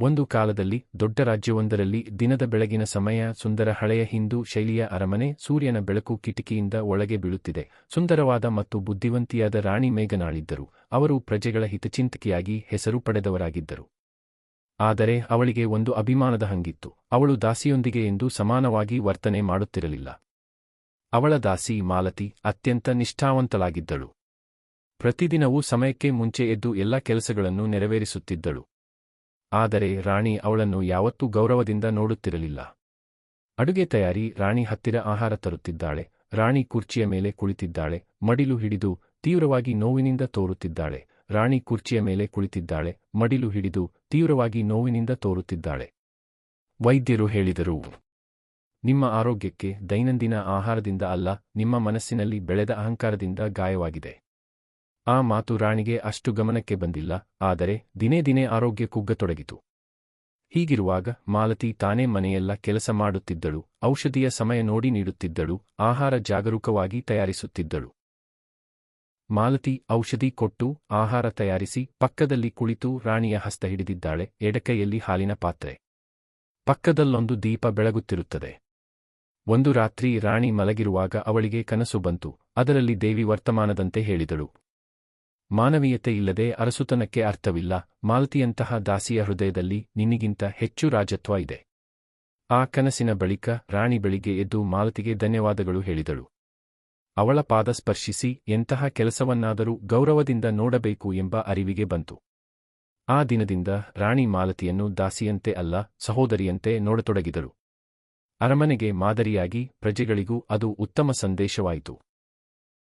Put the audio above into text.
ಒಂದು ಕಾಲದಲ್ಲಿ ದೊಡ್ಡ ರಾಜ್ಯವೊಂದರಲ್ಲಿ ದಿನದ ಬೆಳಗಿನ ಸಮಯ ಸುಂದರ ಹಳೆಯ ಹಿಂದೂ ಶೈಲಿಯ ಅರಮನೆ ಸೂರ್ಯನ ಬೆಳಕು ಕಿಟಕಿಯಿಂದ ಒಳಗೆ ಬೀಳುತ್ತಿದೆ. ಸುಂದರವಾದ ಮತ್ತು ಬುದ್ಧಿವಂತಿಯಾದ ರಾಣಿ ಮೇಘನಾಳಿದ್ದರು. ಅವರು ಪ್ರಜೆಗಳ ಹಿತಚಿಂತಕಿಯಾಗಿ ಹೆಸರು ಪಡೆದವರಾಗಿದ್ದರು. ಆದರೆ ಅವಳಿಗೆ ಒಂದು ಅಭಿಮಾನದ ಹಂಗಿತ್ತು. ಅವಳು ದಾಸಿಯೊಂದಿಗೆ ಎಂದೂ ಸಮಾನವಾಗಿ ವರ್ತನೆ ಮಾಡುತ್ತಿರಲಿಲ್ಲ. ಅವಳ ದಾಸಿ ಮಾಲತಿ ಅತ್ಯಂತ ನಿಷ್ಠಾವಂತಳಾಗಿದ್ದಳು. ಪ್ರತಿದಿನವೂ ಸಮಯಕ್ಕೆ ಮುಂಚೆ ಎದ್ದು ಎಲ್ಲ ಕೆಲಸಗಳನ್ನು ನೆರವೇರಿಸುತ್ತಿದ್ದಳು. ಆದರೆ ರಾಣಿ ಅವಳನ್ನು ಯಾವತ್ತೂ ಗೌರವದಿಂದ ನೋಡುತ್ತಿರಲಿಲ್ಲ. ಅಡುಗೆ ತಯಾರಿ, ರಾಣಿ ಹತ್ತಿರ ಆಹಾರ ತರುತ್ತಿದ್ದಾಳೆ. ರಾಣಿ ಕುರ್ಚಿಯ ಮೇಲೆ ಕುಳಿತಿದ್ದಾಳೆ, ಮಡಿಲು ಹಿಡಿದು ತೀವ್ರವಾಗಿ ನೋವಿನಿಂದ ತೋರುತ್ತಿದ್ದಾಳೆ. ರಾಣಿ ಕುರ್ಚಿಯ ಮೇಲೆ ಕುಳಿತಿದ್ದಾಳೆ, ಮಡಿಲು ಹಿಡಿದು ತೀವ್ರವಾಗಿ ನೋವಿನಿಂದ ತೋರುತ್ತಿದ್ದಾಳೆ. ವೈದ್ಯರು ಹೇಳಿದರು, ನಿಮ್ಮ ಆರೋಗ್ಯಕ್ಕೆ ದೈನಂದಿನ ಆಹಾರದಿಂದ ಅಲ್ಲ, ನಿಮ್ಮ ಮನಸ್ಸಿನಲ್ಲಿ ಬೆಳೆದ ಅಹಂಕಾರದಿಂದ ಗಾಯವಾಗಿದೆ. ಆ ಮಾತು ರಾಣಿಗೆ ಅಷ್ಟು ಗಮನಕ್ಕೆ ಬಂದಿಲ್ಲ. ಆದರೆ ದಿನೇ ದಿನೇ ಆರೋಗ್ಯ ಕುಗ್ಗತೊಡಗಿತು. ಹೀಗಿರುವಾಗ ಮಾಲತಿ ತಾನೇ ಮನೆಯೆಲ್ಲ ಕೆಲಸ ಮಾಡುತ್ತಿದ್ದಳು, ಔಷಧಿಯ ಸಮಯ ನೋಡಿ ನೀಡುತ್ತಿದ್ದಳು, ಆಹಾರ ಜಾಗರೂಕವಾಗಿ ತಯಾರಿಸುತ್ತಿದ್ದಳು. ಮಾಲತಿ ಔಷಧಿ ಕೊಟ್ಟು ಆಹಾರ ತಯಾರಿಸಿ ಪಕ್ಕದಲ್ಲಿ ಕುಳಿತು ರಾಣಿಯ ಹಸ್ತ ಹಿಡಿದಿದ್ದಾಳೆ. ಎಡಕೈಯಲ್ಲಿ ಹಾಲಿನ ಪಾತ್ರೆ, ಪಕ್ಕದಲ್ಲೊಂದು ದೀಪ ಬೆಳಗುತ್ತಿರುತ್ತದೆ. ಒಂದು ರಾತ್ರಿ ರಾಣಿ ಮಲಗಿರುವಾಗ ಅವಳಿಗೆ ಕನಸು ಬಂತು. ಅದರಲ್ಲಿ ದೇವಿ ವರ್ತಮಾನದಂತೆ ಹೇಳಿದಳು, ಮಾನವೀಯತೆ ಇಲ್ಲದೆ ಅರಸುತನಕ್ಕೆ ಅರ್ಥವಿಲ್ಲ. ಮಾಲತಿಯಂತಹ ದಾಸಿಯ ಹೃದಯದಲ್ಲಿ ನಿನ್ನಿಗಿಂತ ಹೆಚ್ಚು ರಾಜತ್ವ ಇದೆ. ಆ ಕನಸಿನ ಬಳಿಕ ರಾಣಿ ಬೆಳಿಗ್ಗೆ ಎದ್ದು ಮಾಲತಿಗೆ ಧನ್ಯವಾದಗಳು ಹೇಳಿದಳು. ಅವಳ ಪಾದ ಸ್ಪರ್ಶಿಸಿ ಎಂತಹ ಕೆಲಸವನ್ನಾದರೂ ಗೌರವದಿಂದ ನೋಡಬೇಕು ಎಂಬ ಅರಿವಿಗೆ ಬಂತು. ಆ ದಿನದಿಂದ ರಾಣಿ ಮಾಲತಿಯನ್ನು ದಾಸಿಯಂತೆ ಅಲ್ಲ, ಸಹೋದರಿಯಂತೆ ನೋಡತೊಡಗಿದಳು. ಅರಮನೆಗೆ ಮಾದರಿಯಾಗಿ ಪ್ರಜೆಗಳಿಗೂ ಅದು ಉತ್ತಮ ಸಂದೇಶವಾಯಿತು.